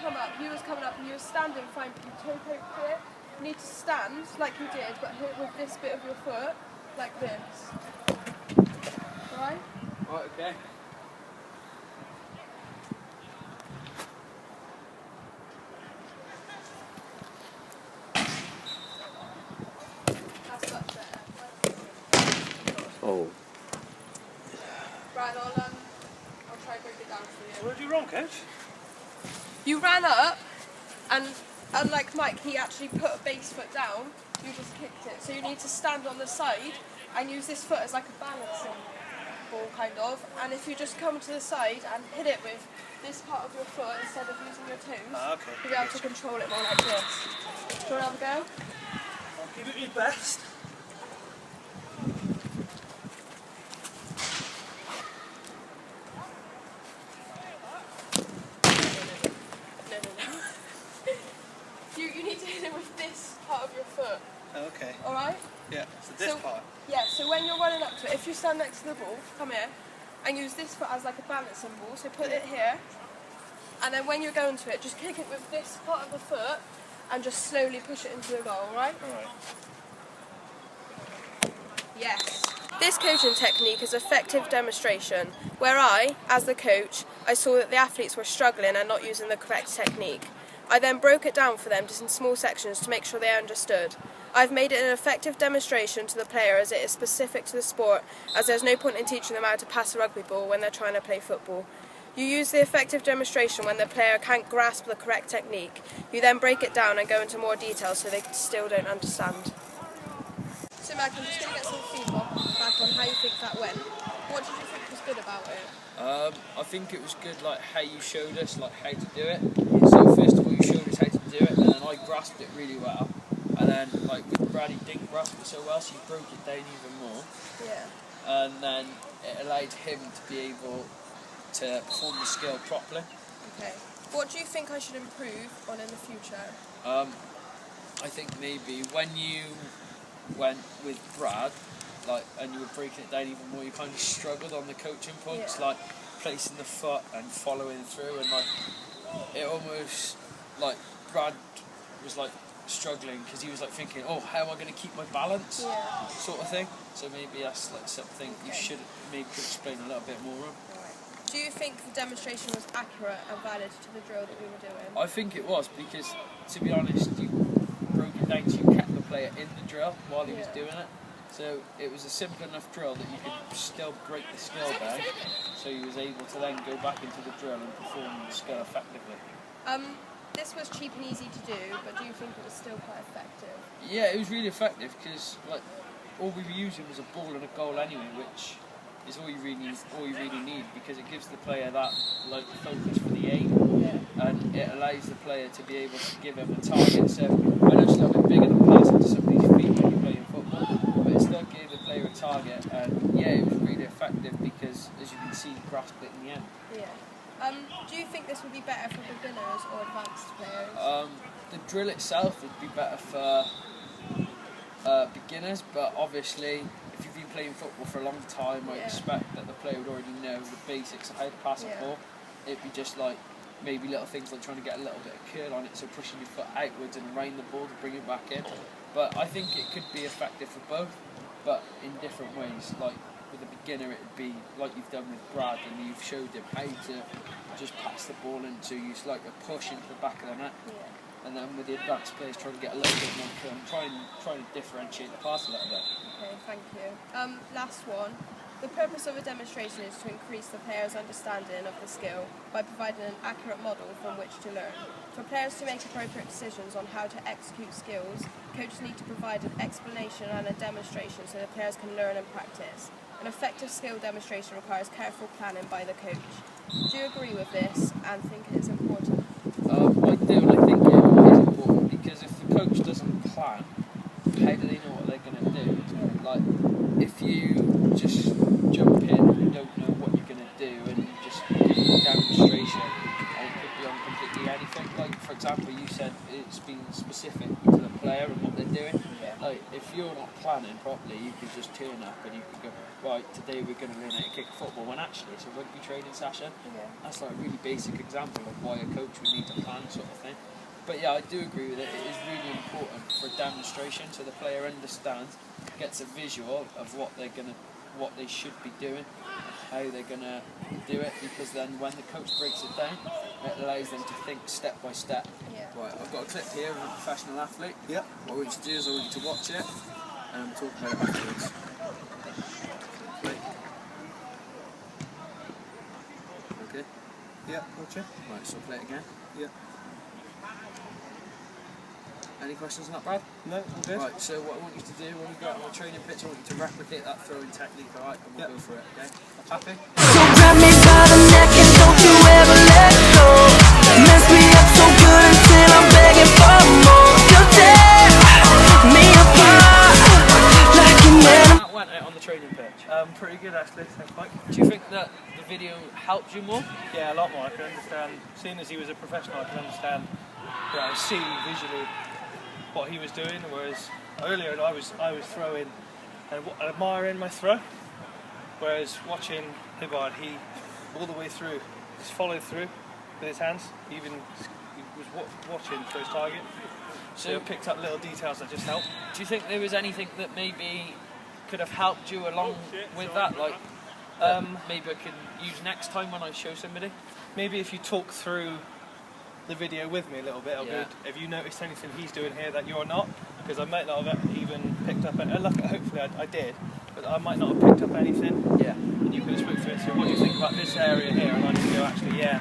come up, you was coming up and you were standing fine, but you toe poked it. You need to stand like you did, but hit with this bit of your foot, like this. Alright? Right, okay. That's much better. Oh. Right, I'll try and break it down for you. What did you do wrong, coach? You ran up, and unlike Mike, he actually put a base foot down. You just kicked it. So you need to stand on the side and use this foot as like a balancing ball, kind of. And if you just come to the side and hit it with this part of your foot instead of using your toes, Okay. you'll be able to control it more like this. Do you want to have a go? I'll give it my best. You need to hit it with this part of your foot. Okay. Alright? Yeah, so this part. Yeah, so when you're running up to it, if you stand next to the ball, come here, and use this foot as like a balancing ball, so put it here, and then when you're going to it, just kick it with this part of the foot, and just slowly push it into the goal, alright? Alright. Yes. This coaching technique is effective demonstration, where I, as the coach, I saw that the athletes were struggling and not using the correct technique. I then broke it down for them just in small sections to make sure they understood. I've made it an effective demonstration to the player as it is specific to the sport, as there's no point in teaching them how to pass a rugby ball when they're trying to play football. You use the effective demonstration when the player can't grasp the correct technique. You then break it down and go into more detail so they still don't understand. So Mike, I'm just going to get some feedback on how you think that went. What did you think was good about it? I think it was good, like how you showed us, like how to do it. So first of all, you showed us how to do it, and then I grasped it really well. And then, like with Brad, he didn't grasp it so well, so you broke it down even more. Yeah. And then it allowed him to be able to perform the skill properly. Okay. What do you think I should improve on in the future? I think maybe when you went with Brad, like, and you were breaking it down even more, you kind of struggled on the coaching points, Yeah. like placing the foot and following through, and like it almost like Brad was like struggling because he was like thinking, oh, how am I going to keep my balance, Yeah. sort of thing. So maybe that's like something you Okay. should maybe explain a little bit more on. Right. Do you think the demonstration was accurate and valid to the drill that we were doing? I think it was, because to be honest, you broke it down, so you kept the player in the drill while he was Yeah. doing it. So it was a simple enough drill that you could still break the skill down, so he was able to then go back into the drill and perform the skill effectively. This was cheap and easy to do, but do you think it was still quite effective? Yeah, it was really effective because like all we were using was a ball and a goal anyway, which is all you really need because it gives the player that like focus for the aim, Yeah. and it allows the player to be able to give him a target. So I know it's a little bit bigger than passing to somebody's feet when you're playing football, but it still gave the player a target, and yeah, it was really effective because as you can see, he grasped it in the end. Yeah. Do you think this would be better for beginners or advanced players? The drill itself would be better for beginners, but obviously if you've been playing football for a long time, I Yeah. expect that the player would already know the basics of how to pass a Yeah. ball. It'd be just like maybe little things like trying to get a little bit of curl on it, so pushing your foot outwards and around the ball to bring it back in. But I think it could be effective for both, but in different ways. Like with a beginner, it'd be like you've done with Brad, and you've showed him how to just pass the ball into, use like a push into the back of the net. Yeah. And then with the advanced players, trying to get a little bit more curl and trying to differentiate the pass a little bit. Okay, thank you. Last one. The purpose of a demonstration is to increase the player's understanding of the skill by providing an accurate model from which to learn. For players to make appropriate decisions on how to execute skills, coaches need to provide an explanation and a demonstration so the players can learn and practice. An effective skill demonstration requires careful planning by the coach. Do you agree with this and think it is important? I do, and I think it is important because if the coach doesn't plan, how do they know what they're going to do? Like, if you just jump in and you don't know what you're going to do and you just give a demonstration and it could be on completely anything. Like, for example, you said it's been specific to the player and what they're doing. Yeah. Like, if you're not planning properly, you could just turn up and you could go, right, today we're going to learn how to kick a football, when actually it's a rugby training session. Yeah. That's like a really basic example of why a coach would need to plan, sort of thing. But yeah, I do agree with it. It is really important for demonstration, so the player understands, gets a visual of what they should be doing, how they're gonna do it. Because then, when the coach breaks it down, it allows them to think step by step. Yeah. Right, I've got a clip here of a professional athlete. Yep. What I want you to do is I want you to watch it and talk about it afterwards. Okay. Yep, gotcha. Right, so I'll play it again. Yep. Any questions on that, Brad? No, all good. Right, so what I want you to do when you go out on the training pitch, I want you to replicate that throwing technique, alright? And we'll Yep. go for it, okay? Happy? So grab me by the neck and don't you ever let go. Mess me up so good until I'm begging for more. You tear me apart like an animal. That went out on the training pitch. Pretty good actually, thanks Mike. Do you think that the video helped you more? Yeah, a lot more. I can understand, seeing as he was a professional, I can understand, see visually what he was doing, whereas earlier I was throwing and admiring my throw, whereas watching Hibbard, he all the way through, just followed through with his hands, he was watching for his target, so he picked up little details that just helped. Do you think there was anything that maybe could have helped you along with that? Like, maybe I can use next time when I show somebody? Maybe if you talk through the video with me a little bit, Yeah. have you noticed anything he's doing here that you're not? Because I might not have even picked up, hopefully I did, but I might not have picked up anything. Yeah. And you could have spoken to it, so what do you think about this area here? And I can go, actually, yeah.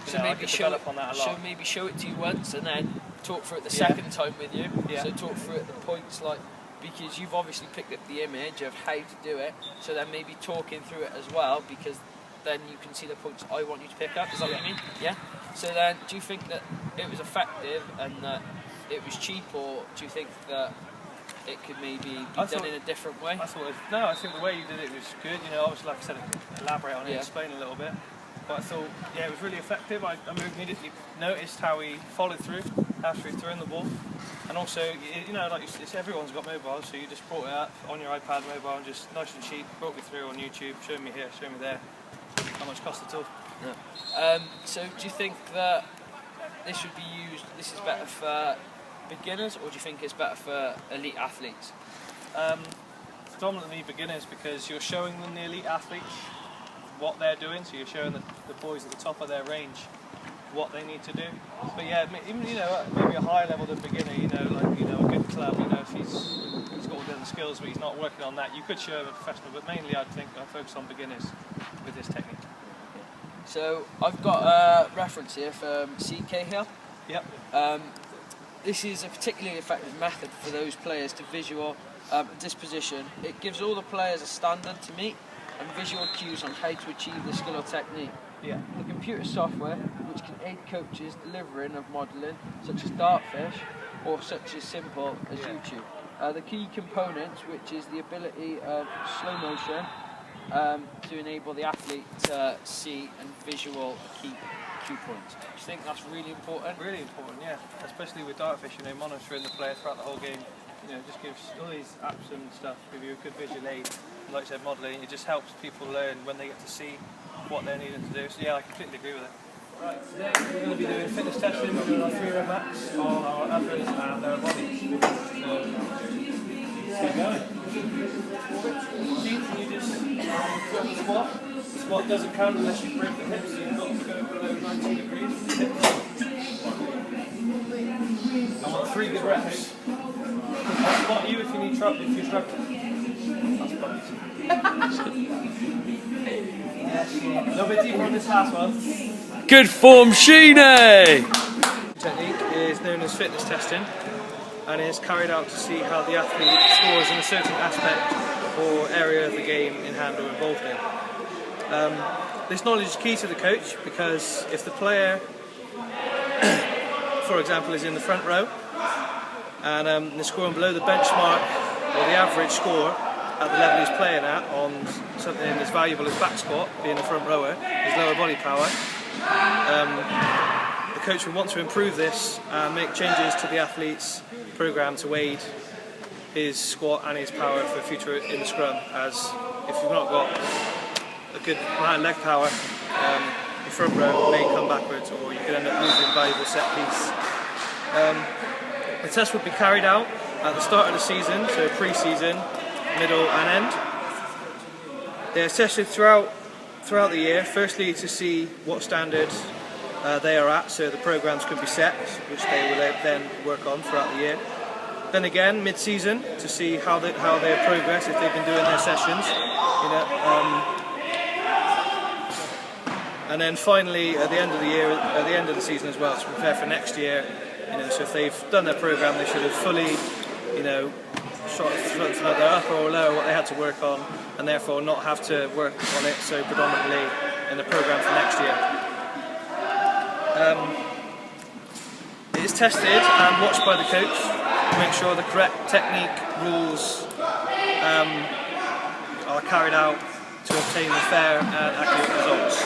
So I maybe could show develop on that a lot. show it to you once and then talk through it the Yeah. second time with you. Yeah. So talk through it the points, like, because you've obviously picked up the image of how to do it, so then maybe talking through it as well, because then you can see the points I want you to pick up. Is that what you mean? Yeah. So then, do you think that it was effective and that it was cheap, or do you think that it could maybe be done in a different way? I think the way you did it was good. Obviously, like I said, elaborate on it, Yeah. explain a little bit. But I thought, yeah, it was really effective. I immediately noticed how he followed through after he'd thrown the ball. And also, like it's everyone's got mobiles, so you just brought it up on your iPad mobile and just nice and cheap, brought me through on YouTube, showing me here, showing me there. Not much cost at all. So do you think that this should be used, this is better for beginners, or do you think it's better for elite athletes? Predominantly beginners, because you're showing them, the elite athletes, what they're doing, so you're showing the boys at the top of their range what they need to do. But yeah, even maybe a higher level than beginner, a good club, if he's got all the other skills but he's not working on that, you could show him a professional, but mainly I'd focus on beginners with this technique. So I've got a reference here from C. Cahill. Yep. This is a particularly effective method for those players to visual disposition. It gives all the players a standard to meet and visual cues on how to achieve the skill or technique. Yeah. The computer software, which can aid coaches delivering of modelling, such as Dartfish, or such as simple as YouTube. The key components, which is the ability of slow motion to enable the athlete to see and visual key points. Do you think that's really important? Really important, yeah. Especially with Dartfish, monitoring the player throughout the whole game. Just gives all these apps and stuff, give you a good visual aid. And like I said, modelling, it just helps people learn when they get to see what they're needing to do. So yeah, I completely agree with it. Right, today we're going to be doing fitness testing. We're doing our 3 rep max on our athletes and their bodies. So, let's get going. Can you just go on the squat? The squat doesn't count unless you break the hips, so you've got to go below 90 degrees. I want 3 good reps. I'll spot you if you need trouble, if you're struggling. I'll spot you. A little bit deeper on this last one. Good form, Sheeny! Technique is known as fitness testing and is carried out to see how the athlete scores in a certain aspect or area of the game in hand or involved in. This knowledge is key to the coach, because if the player, for example, is in the front row and they're scoring below the benchmark or the average score at the level he's playing at on something as valuable as back squat, being a front rower, his lower body power, the coach will want to improve this and make changes to the athlete's programme to aid his squat and his power for future in the scrum, as if you've not got a good amount of leg power, your front row may come backwards, or you could end up losing valuable set piece. The test would be carried out at the start of the season, so pre-season, middle and end. They're tested throughout the year, firstly to see what standard they are at, so the programs could be set, which they will then work on throughout the year. Then again, mid-season, to see how they progress, if they've been doing their sessions, you know. And then finally, at the end of the year, at the end of the season as well, to prepare for next year. You know, so if they've done their program, they should have fully, you know, sort of their upper or lower what they had to work on, and therefore not have to work on it so predominantly in the program for next year. It is tested and watched by the coach to make sure the correct technique rules are carried out to obtain the fair and accurate results.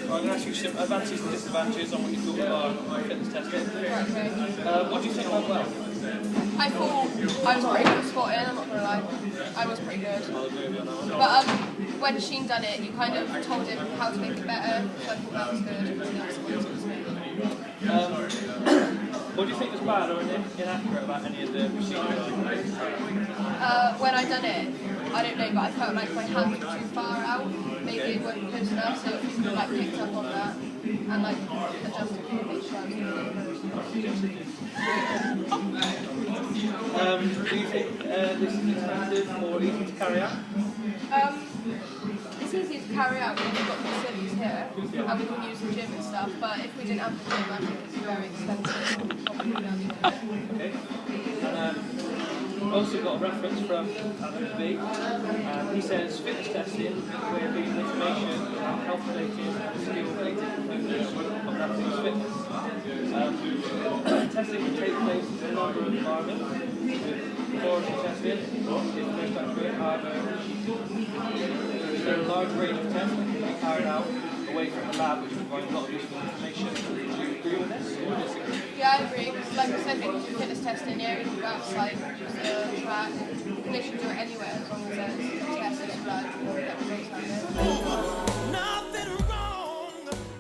I'm going to ask you some advantages and disadvantages on what you thought of our fitness testing. What do you think went well? I thought I was pretty good at squatting, I'm not going to lie. I was pretty good. But when Sheen done it, you kind of told him how to make it better, so I thought that was good. What do you think was bad or inaccurate about any of the procedures? When I done it, I don't know, but I felt like my hands were too far out. Maybe they weren't close enough, so if you could like picked up on that and like adjusted it to make sure I was do you think this is expensive or easy to carry out? It's easy to carry out when we've got the facilities here and we can use the gym and stuff, but if we didn't have the gym, I think it's very expensive. Okay. And also got a reference from Adam B. He says fitness testing is a way of giving information about health-related and skill-related components of athlete's fitness. Testing can take place in a number of environments. Laboratory testing is most accurate, however, there are a large range of tests that can be carried out away from the lab, which provides a lot of useful information. Do you agree with this or disagree? Yeah, I agree. Like I said, I think fitness testing, yeah, you can go outside, use